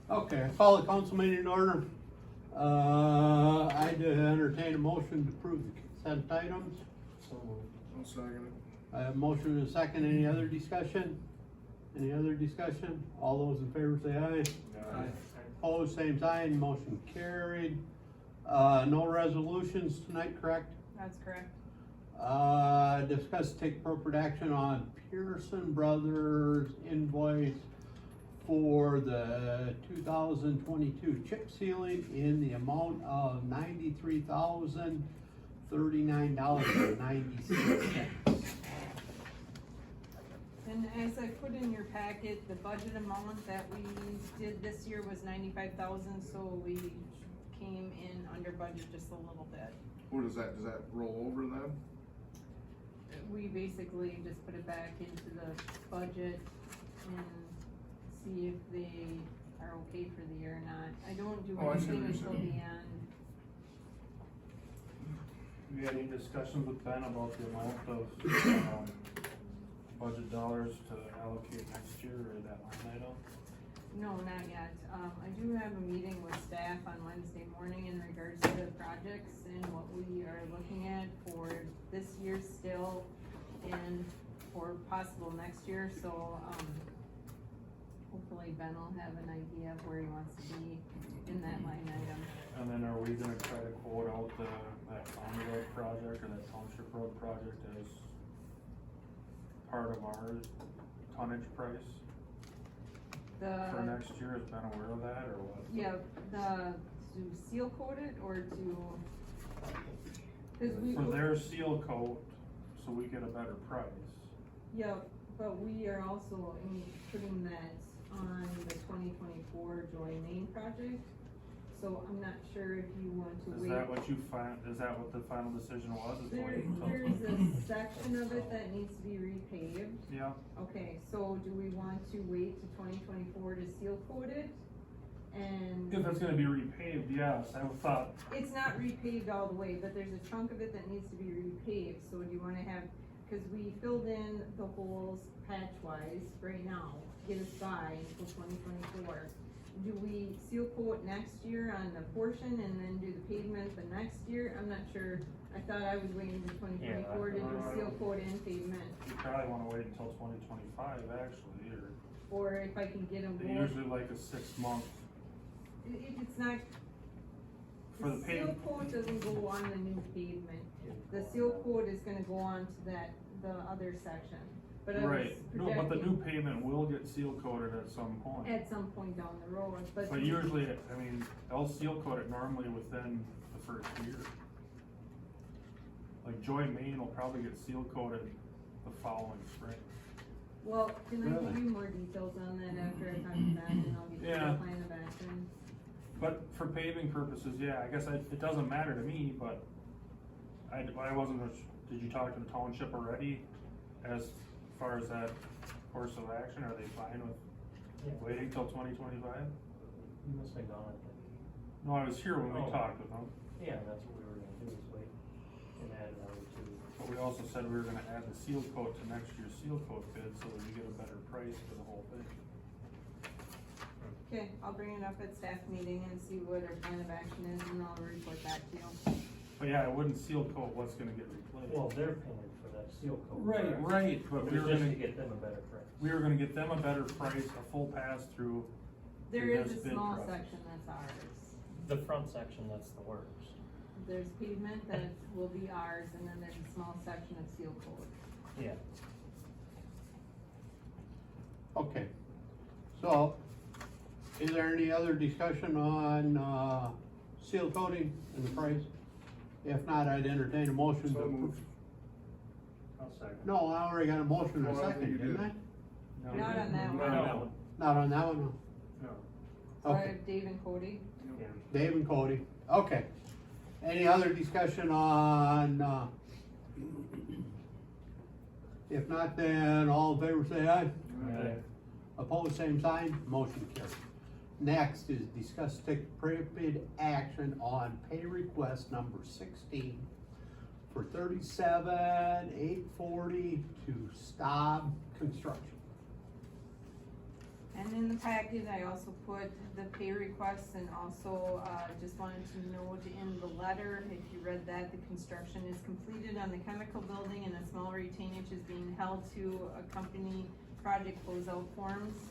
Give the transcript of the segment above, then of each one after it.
Okay, call the council meeting in order. I'd entertain a motion to approve the consent items. So moved. I'll second I have a motion and a second. Any other discussion? Any other discussion? All those in favor say aye. it. Opposed, same sign, motion carried. No resolutions tonight, correct? That's correct. Discuss take appropriate action on Pearson Brothers invoice for the 2022 chip sealing in the amount of $93,039.96. And as I put in your packet, the budget amount that we did this year was 95,000, so we came in under budget just a little bit. What is that, does that roll over then? We basically just put it back into the budget and see if they are okay for the year or not. I don't do Oh, I see what anything you're until the saying. end. Have you had any discussions with Ben about the amount of, budget dollars to allocate next year or that line item? No, not yet. I do have a meeting with staff on Wednesday morning in regards to the projects and what we are looking at for this year still and for possible next year, so, hopefully Ben will have an idea of where he wants to be in that line item. And then are we gonna try to quote out that county road project or that township road project as part of our tonnage price for next year? Has Ben aware of that or what? Yeah, to seal coat it or to, cause we. For their seal coat, so we get a better price. Yeah, but we are also putting that on the 2024 Joy Main project, so I'm not sure if you want to Is wait. that what you find, is that what the final decision was? Is waiting until There's a 2024? section of it that needs to be repaved. Yeah, Okay, so do we want to wait to 2024 to seal coat it? And if it's gonna be repaved, yes, I would thought, it's not repaved all the way, but there's a chunk of it that needs to be repaved, so do you wanna have, cause we filled in the holes patch-wise right now, to get us by until 2024. Do we seal coat next year on the portion and then do the pavement the next year? I'm not sure, I thought I was waiting until 2024 to do seal coat and pavement, you probably wanna wait until 2025 actually, or or if I can get them they both. usually like a 6 month It's not, for the the seal pavement. coat doesn't go on the new pavement. The seal coat is gonna go on to the other section, but I was Right, no, but the new projecting pavement will get seal coated at some point. at some point down the road, but. But usually, I mean, they'll seal coat it normally within the first year. Like Joy Main will probably get seal coated the following spring. Well, can I give Really? you more details on that after I talk to Ben and I'll get you Yeah. the plan of action? But for paving purposes, yeah, I guess it doesn't matter to me, but I wasn't, did you talk to the township already as far as that course of action? Are they fine with waiting till 2025? You must have gone at the, No, I was here when we Oh. talked with them, yeah, that's what we were gonna do, is wait and add another two. but we also said we were gonna add the seal coat to next year's seal coat bid so that we get a better price for the whole thing. Okay, I'll bring it up at staff meeting and see what our plan of action is and I'll report back to you. But yeah, I wouldn't seal coat what's gonna get replaced. Well, they're paying for that seal coat. Right, correct? right, but It we was were just gonna, to get them a better price. we were gonna get them a better price, a full pass-through. There Through is this a bid small process. section that's ours. The front section, that's the worst. There's pavement that will be ours and then there's a small section of seal coat. Yeah. Okay, so, is there any other discussion on, seal coating and the price? If not, I'd entertain a motion to So approve. moved. I'll second. No, I already got a motion and a Oh, I think second, you didn't did. I? No. Not on that No, one. no. Not on that one, no. No. So I Okay, have Dave and Cody. Yeah. Dave and Cody, okay. Any other discussion on, if not, then all in favor say aye. Right. Opposed, same sign, motion carried. Next is discuss take appropriate action on pay request number 16 for 37,840 to Staub Construction. And in the packet, I also put the pay requests and also, just wanted to note in the letter, if you read that, the construction is completed on the chemical building and a small retainage is being held to accompany project closeout forms.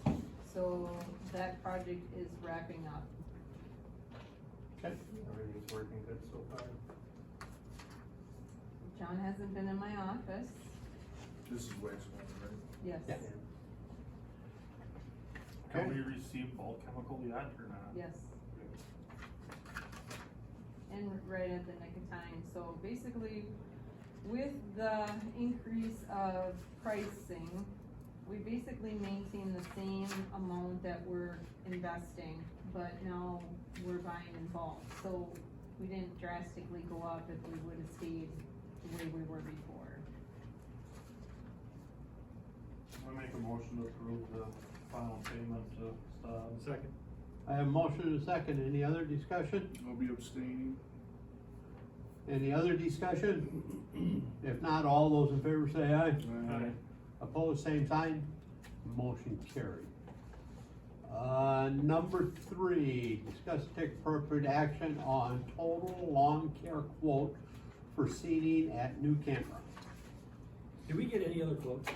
So that project is wrapping up. Okay, Everything's working good so far. John hasn't been in my office. This is wastewater, right? Yes. Yeah. Have Okay. we received bulk chemical yet or not? Yes. And right at the nick of time, so basically, with the increase of pricing, we basically maintain the same amount that we're investing, but now we're buying in bulk, so we didn't drastically go up if we would've stayed the way we were before. I make a motion to approve the final payment to, Second. I have a motion and a second. Any other discussion? I'll be abstaining. Any other discussion? If not, all those in favor say aye. Aye. Opposed, same sign. Motion carried. Number 3, discuss take appropriate action on total lawn care quote for seeding at new campground. Did we get any other quotes?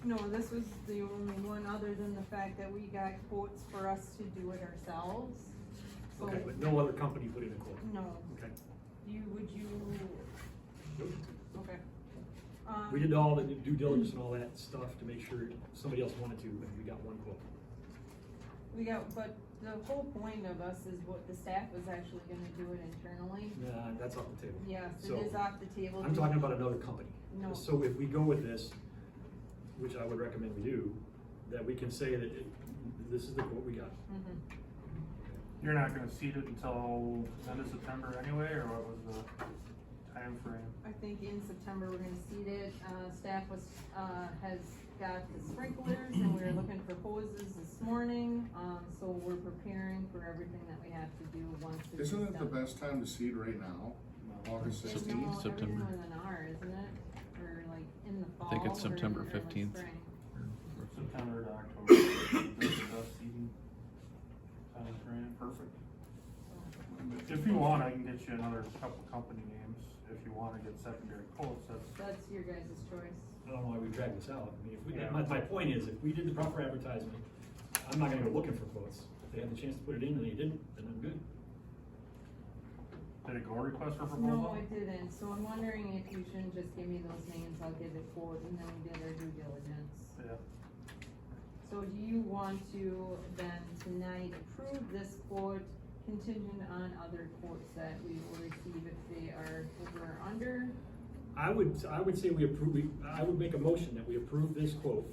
No, this was the only one, other than the fact that we got quotes for us to do it ourselves. So, Okay, but no other company put in a quote? no, Okay. would you, Nope. okay. We did all the due diligence and all that stuff to make sure somebody else wanted to, and we got one quote. We got, but the whole point of us is what the staff was actually gonna do it internally. Nah, that's off the table. Yes, it So, is off the table. I'm talking about another company. No. So if we go with this, which I would recommend we do, that we can say that this is the quote we got. Mhm. you're not gonna seed it until end of September anyway, or what was the time frame? I think in September, we're gonna seed it, staff was, has got the sprinklers, and we were looking for hoses this morning, so we're preparing for everything that we have to do once it is Isn't it the done. best time to seed right now? August It's sixteenth? no September. earlier than R, isn't it? Or like in the fall? think it's or in September early 15th. spring? September to October, that's the best seeding time frame, perfect. If you want, I can get you another couple company names, if you wanna get secondary quotes, that's, That's your guys' choice. I don't know why we dragged this out. I mean, if we, Yeah. my point is, if we did the proper advertisement, I'm not gonna go looking for quotes. If they had the chance to put it in and they didn't, then I'm good. did it go request for No, proposal? I didn't, so I'm wondering if you shouldn't just give me those names, I'll give it quote, and then we did our due diligence. Yeah, So do you want to then tonight approve this quote contingent on other quotes that we will receive if they are over or under? I would say we approve, I would make a motion that we approve this quote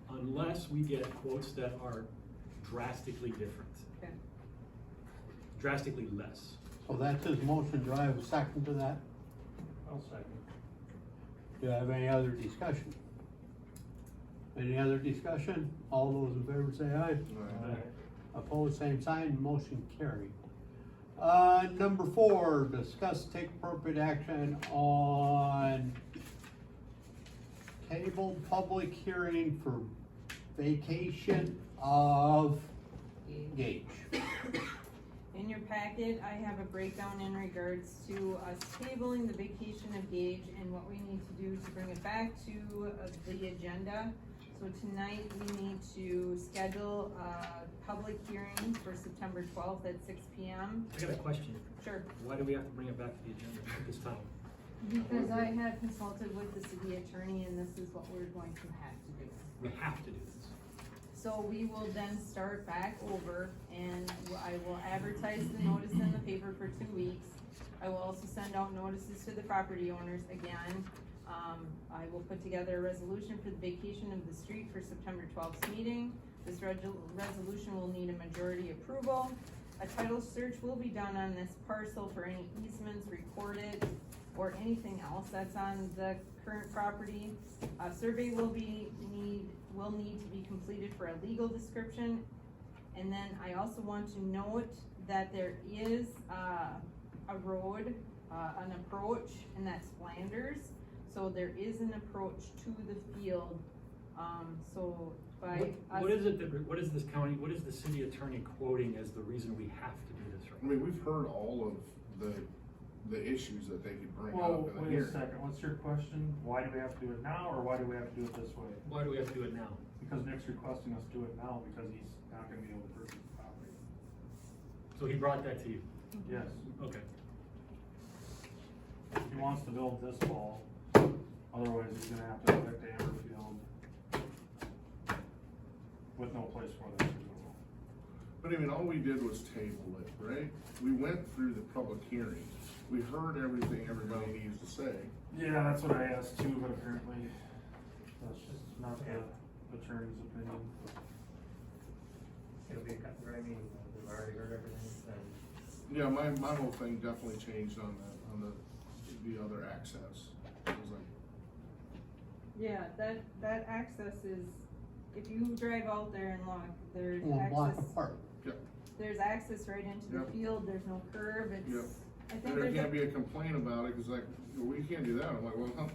unless we get quotes that are drastically different, Okay, drastically less. So that's his motion. Do I have a second to that? I'll second. Do I have any other discussion? Any other discussion? All those in favor say aye. Opposed, same sign, motion carried. Number 4, discuss take appropriate action on table public hearing for vacation of Gage. in your packet, I have a breakdown in regards to us tabling the vacation of Gage and what we need to do to bring it back to the agenda. So tonight, we need to schedule a public hearing for September 12th at 6 p.m. I got a question. Sure. Why do we have to bring it back to the agenda at this time? Because I had consulted with the city attorney, and this is what we're going to have to do. We have to do this. So we will then start back over, and I will advertise the notice in the paper for 2 weeks. I will also send out notices to the property owners again. I will put together a resolution for the vacation of the street for September 12th meeting. This resolution will need a majority approval. A title search will be done on this parcel for any easements recorded or anything else that's on the current property. A survey will need to be completed for a legal description. And then I also want to note that there is, a road, an approach, and that's Flanders. So there is an approach to the field, by us. What is it that, what is this county, what is the city attorney quoting as the reason we have to do this right I now? mean, we've heard all of the issues that they could bring Well, up in the wait a hearing. second, what's your question? Why do we have to do it now, or why do we have to do it this way? Why do we have to do it now? Because Nick's requesting us to do it now because he's not gonna be able to purchase the property. So he brought that to you, Yes, okay. he wants to build this fall, otherwise he's gonna have to evict Amberfield with no place for them to go. But I mean, all we did was table it, right? We went through the public hearing. We heard everything everybody needs to say. Yeah, that's what I asked too, but apparently that's just not the attorney's opinion. It'll be a cut and dry meeting, we've already heard everything, and Yeah, my whole thing definitely changed on the other access. It was like, Yeah, that access is, if you drive out there and look, there's One block access, apart. there's access right into the Yep. field, there's no curb, Yep. it's, I think and there there's can't a, be a complaint about it, cause like, well, we can't do that. I'm like, well,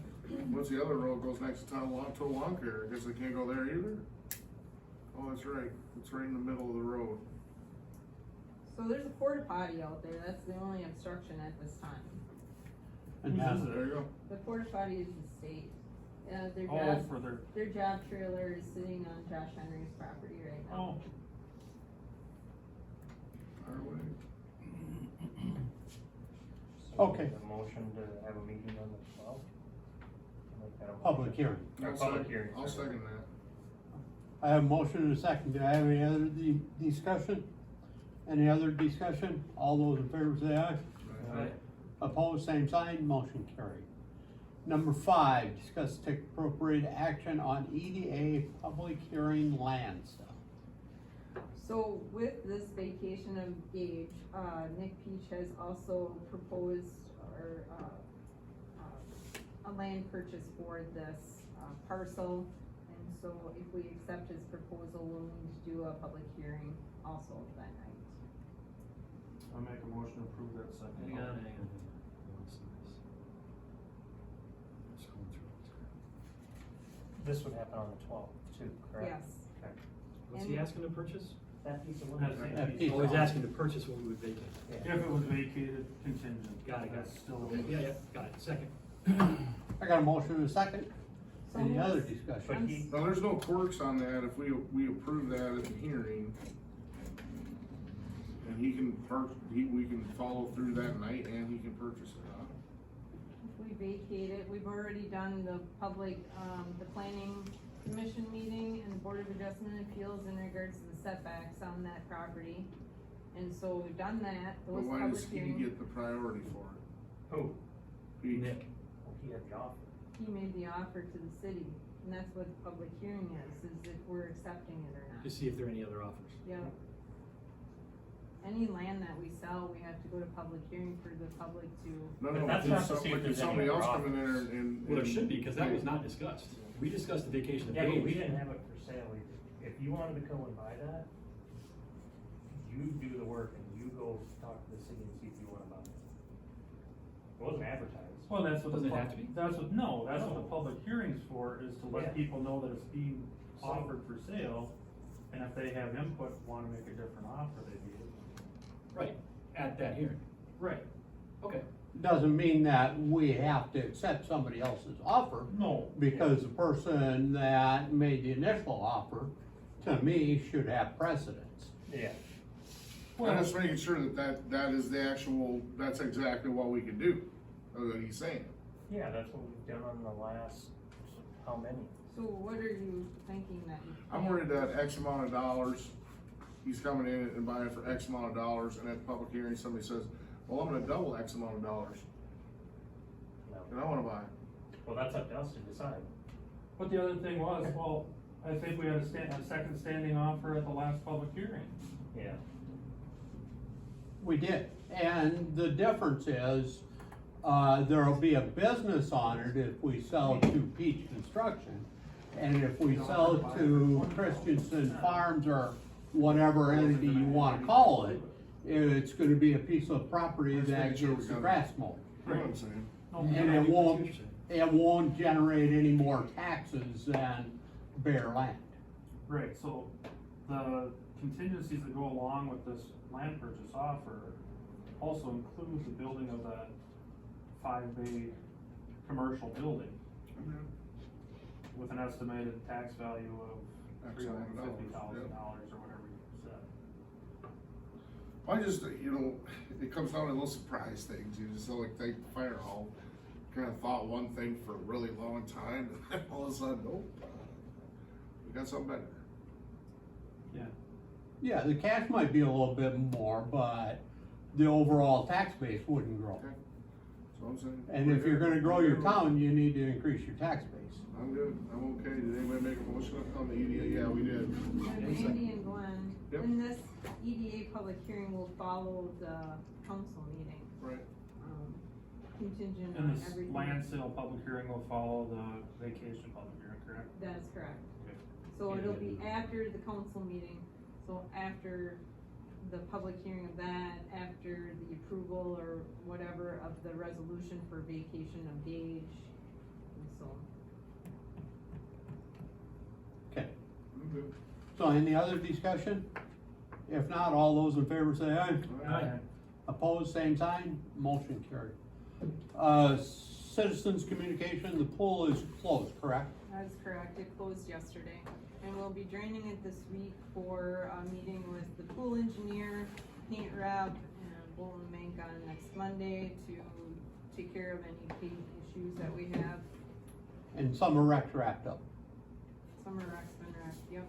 what's the other road goes next to to lawn care? I guess they can't go there either? Oh, that's right. It's right in the middle of the road. so there's a porta potty out there, that's the only obstruction at this time. And Whose that's- is it? There you go. The porta potty is the state, their Oh, job, for their, their job trailer is sitting on Josh Henry's property right now. oh, Our way. so Okay. the motion to have a meeting on the 12th? Make that a Public motion. hearing. Or public hearing. I'll second that. I have a motion and a second. Do I have any other discussion? Any other discussion? All those in favor say aye. Right. Opposed, same sign, motion carried. Number 5, discuss take appropriate action on EDA public hearing land sale. So with this vacation of Gage, Nick Peach has also proposed, or, a land purchase for this, parcel. And so if we accept his proposal, we'll need to do a public hearing also that night. I'll make a motion to approve that second. Hang on. Just going through this. This would happen on the 12th too, correct? Yes. Okay. What's he asking to purchase? That piece of That's land. it. Piece. Oh, he's asking to purchase what we would vacate. Yeah. If it was vacated contingent. Got it, got That's it. still. Yeah, got it, second. I got a motion and a second. So Any moved. other But discussion? he, Now, there's no quirks on that if we approve that at the hearing. And he can we can follow through that night and he can purchase it, huh? If we vacate it, we've already done the public, the planning commission meeting and the Board of Adjustment Appeals in regards to the setbacks on that property. And so we've done that, But those why public does he hearings, get the priority for it? who? He- Nick. Well, he had the offer. he made the offer to the city, and that's what the public hearing is if we're accepting it or To not. see if there are any other offers. Yep. Any land that we sell, we have to go to public hearing for the public to, No, But no, that's there's not to see if there's there's any somebody else other coming in there and. Well, there should be, cause that was not discussed. We discussed the vacation of Yeah, but we Gage. didn't have it for sale either. If you wanted to go and buy that, you do the work and you go talk to the city and see if you wanna buy it. It wasn't advertised. Well, that's what the, Doesn't it have to be? that's what, no, that's what the public hearing's for, is to Yeah. let people know that it's being So- offered for sale. And if they have input, wanna make a different offer, they'd be able to. Right, at that hearing. Right. Okay. Doesn't mean that we have to accept somebody else's offer, No. because the person that made the initial offer, to me, should have precedence. Yeah. I'm just making sure that is the actual, that's exactly what we can do, that he's saying. Yeah, that's what we've done on the last, how many? so what are you thinking that you? I'm worried that X amount of dollars, he's coming in and buying it for X amount of dollars, and at the public hearing, somebody says, well, I'm gonna double X amount of dollars, No. and I wanna buy it. Well, that's up to us to decide. But the other thing was, well, I think we had a second standing offer at the last public hearing. Yeah. We did, and the difference is, there'll be a business on it if we sell to Peach Construction. And if we sell to Christensen Farms or whatever entity you wanna call it, it's gonna be a piece of property Just that making sure we gets the got it. grass mowed. You know what I'm saying? And it won't generate any more taxes than bare land. Right, so the contingencies that go along with this land purchase offer also include the building of that 5-bay commercial building with an estimated tax value of X amount of $350,000 dollars, or whatever you said. I just, you know, it comes down to those surprise things, you just, like, they fire hall, kinda thought one thing for a really long time, and then all of a sudden, nope, we got something better. Yeah. Yeah, the cash might be a little bit more, but the overall tax base wouldn't grow. Okay. So I'm saying. And we're if you're good. gonna grow We're your good. town, you need to increase your tax base. I'm good, I'm okay, did anybody make a motion on the EDA? Yeah, we did. Randy and Glenn, Yep. and this EDA public hearing will follow the council meeting, Right, contingent And on this everything. land sale public hearing will follow the vacation public hearing, correct? That is correct. Okay. So it'll be after the council meeting, so after the public hearing of that, after the approval or whatever of the resolution for vacation of Gage, and so. Okay, I'm good. so any other discussion? If not, all those in favor say aye. Aye. Opposed, same sign, motion carried. Citizens communication, the pool is closed, correct? That is correct, it closed yesterday, and we'll be draining it this week for a meeting with the pool engineer, paint rep, and Bolton Mink on next Monday to take care of any paint issues that we have. And summer rec's wrapped up. Summer rec's been wrapped, yep.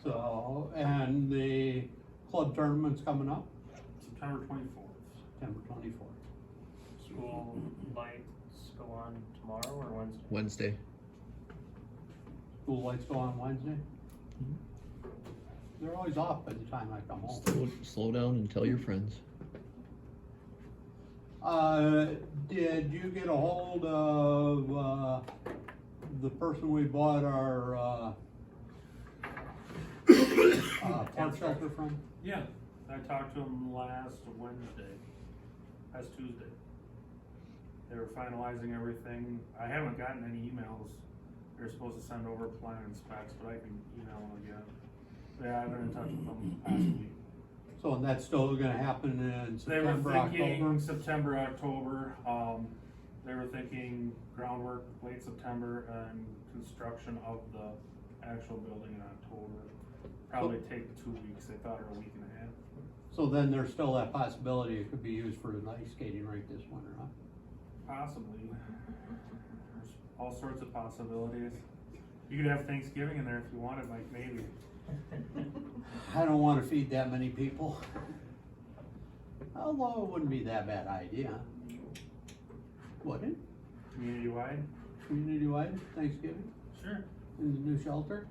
So, and the club tournament's coming up, September 24th. September 24th. School lights go on tomorrow or Wednesday? Wednesday. School lights go on Wednesday. They're always off by the time I come home. Slow down and tell your friends. Did you get a hold of, the person we bought our, park shelter from? Yeah, I talked to them last Tuesday. They were finalizing everything. I haven't gotten any emails. They're supposed to send over plan and specs, but I can email them again. Yeah, I've been in touch with them last week. So, and that's still gonna happen in They were September, thinking October? September, October. They were thinking groundwork late September and construction of the actual building in October. Probably take 2 weeks. They thought, or a week and a half. So then there's still that possibility it could be used for an ice skating rink this winter, huh? Possibly. There's all sorts of possibilities. You could have Thanksgiving in there if you wanted, like maybe. I don't wanna feed that many people. Although it wouldn't be that bad idea. Would it? Community wide? Community-wide Thanksgiving Sure. in the new shelter?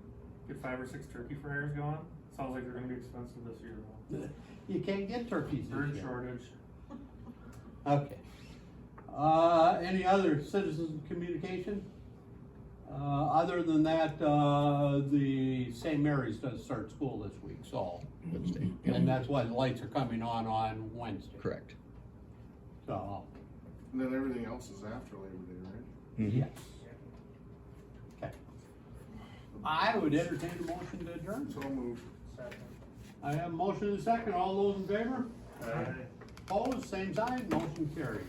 Get 5 or 6 turkey fryers going. Sounds like they're gonna be expensive this year though. You can't get turkeys Bird this year. shortage. Okay. Any other citizen communication? Other than that, the St. Mary's does start school this week, so, Wednesday. and that's why the lights are coming on Wednesday. Correct. So, And then everything else is after Labor Day, right? Mhm. yes. Okay. I would entertain a motion to adjourn. So moved. Second. I have a motion and a second. All those in favor? Aye. Opposed, same sign, motion carried.